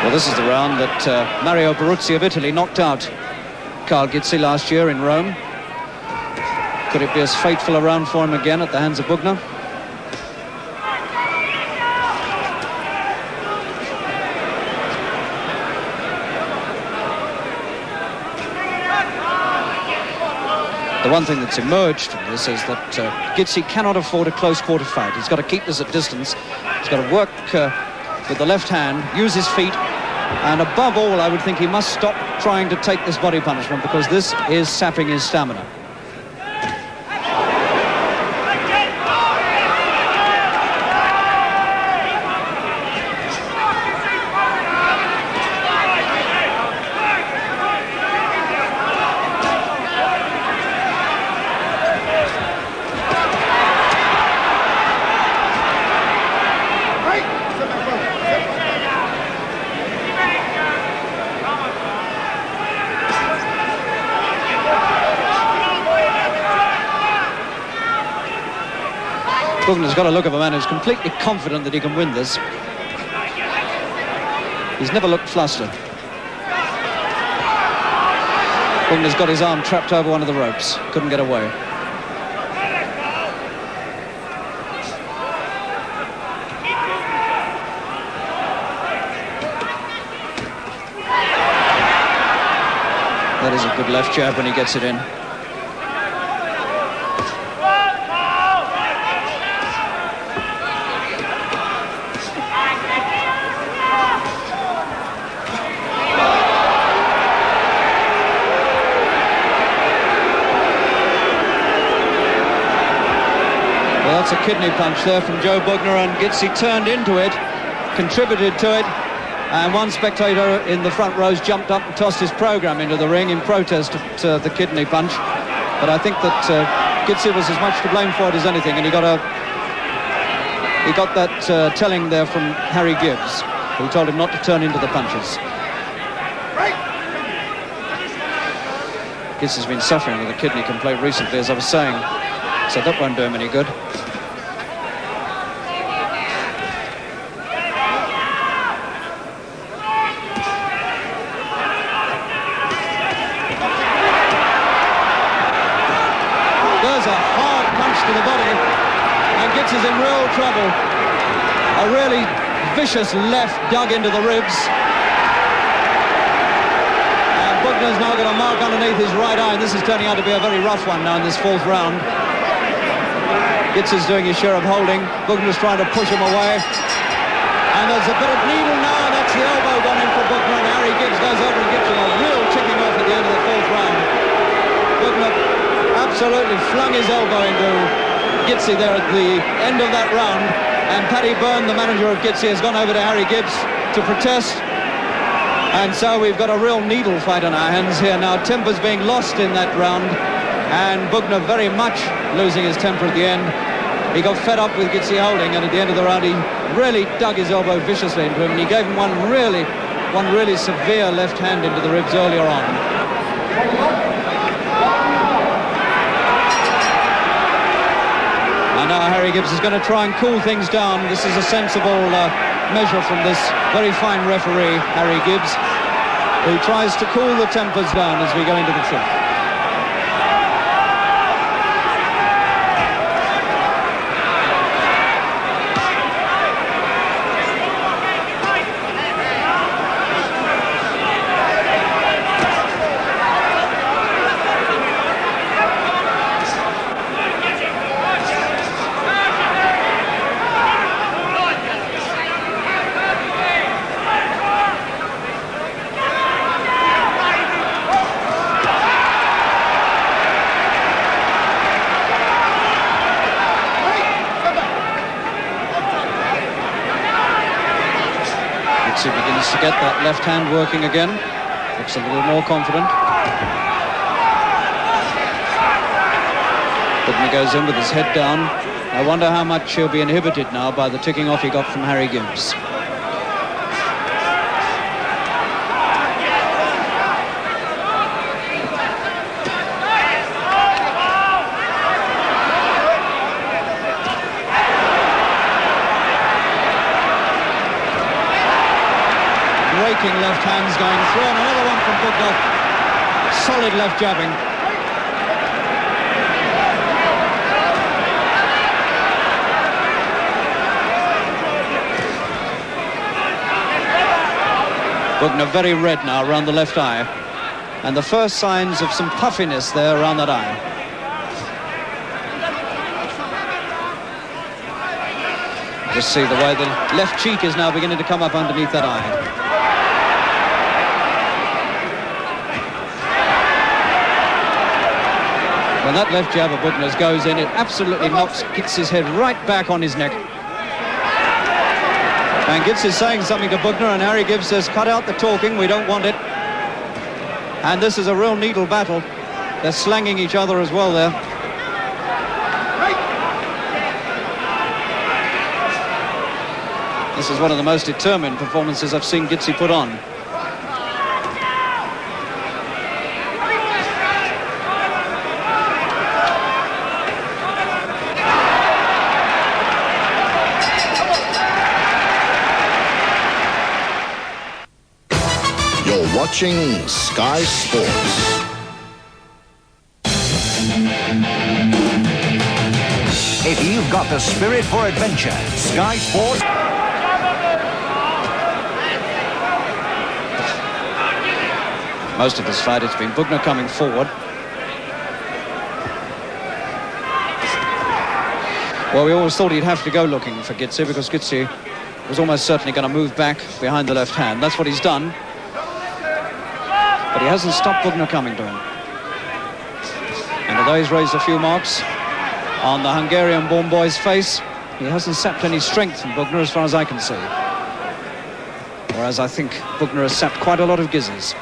Well, this is the round that Mario Baruzzi of Italy knocked out Carl Gizzi last year in Rome. Could it be as fateful a round for him again at the hands of Bugner? The one thing that's emerged from this is that Gizzi cannot afford a close quarter fight. He's got to keep this at distance. He's got to work with the left hand, use his feet, and above all, I would think he must stop trying to take this body punishment, because this is sapping his stamina. Bugner's got a look of a man who's completely confident that he can win this. He's never looked flustered. Bugner's got his arm trapped over one of the ropes. Couldn't get away. That is a good left jab when he gets it in. Well, that's a kidney punch there from Joe Bugner, and Gizzi turned into it, contributed to it, and one spectator in the front rows jumped up and tossed his program into the ring in protest at the kidney punch. But I think that Gizzi was as much to blame for it as anything, and he got that telling there from Harry Gibbs, who told him not to turn into the punches. Gibbs has been suffering with a kidney complaint recently, as I was saying, so that won't do him any good. There's a hard punch to the body, and Gizzi is in real trouble. A really vicious left dug into the ribs. And Bugner's now got a mark underneath his right eye, and this is turning out to be a very rough one now in this fourth round. Gizzi's doing his share of holding. Bugner's trying to push him away. And there's a bit of needle now, and that's the elbow gone in for Bugner, and Harry Gibbs goes over and gives him a real ticking off at the end of the fourth round. Bugner absolutely flung his elbow into Gizzi there at the end of that round, and Paddy Byrne, the manager of Gizzi, has gone over to Harry Gibbs to protest. And so we've got a real needle fight on our hands here now. Temper's being lost in that round, and Bugner very much losing his temper at the end. He got fed up with Gizzi holding, and at the end of the round he really dug his elbow viciously into him, and he gave him one really severe left hand into the ribs earlier on. And now Harry Gibbs is going to try and cool things down. This is a sensible measure from this very fine referee, Harry Gibbs, who tries to cool the tempers down as we go into the fifth. Gizzi begins to get that left hand working again. Looks a little more confident. Bugner goes in with his head down. I wonder how much he'll be inhibited now by the ticking off he got from Harry Gibbs. Great striking left hands going through, and another one from Bugner. Solid left jabbing. Bugner very red now around the left eye, and the first signs of some puffiness there around that eye. Just see the way the left cheek is now beginning to come up underneath that eye. When that left jab of Bugner's goes in, it absolutely gets his head right back on his neck. And Gizzi is saying something to Bugner, and Harry Gibbs says, cut out the talking, we don't want it. And this is a real needle battle. They're slanging each other as well there. This is one of the most determined performances I've seen Gizzi put on. You're watching Sky Sports. If you've got the spirit for adventure, Sky Sports. Most of this fight, it's been Bugner coming forward. Well, we always thought he'd have to go looking for Gizzi, because Gizzi was almost certainly going to move back behind the left hand. That's what he's done. But he hasn't stopped Bugner coming to him. And although he's raised a few marks on the Hungarian-born boy's face, he hasn't sapped any strength from Bugner as far as I can see. Whereas I think Bugner has sapped quite a lot of Gizzi's.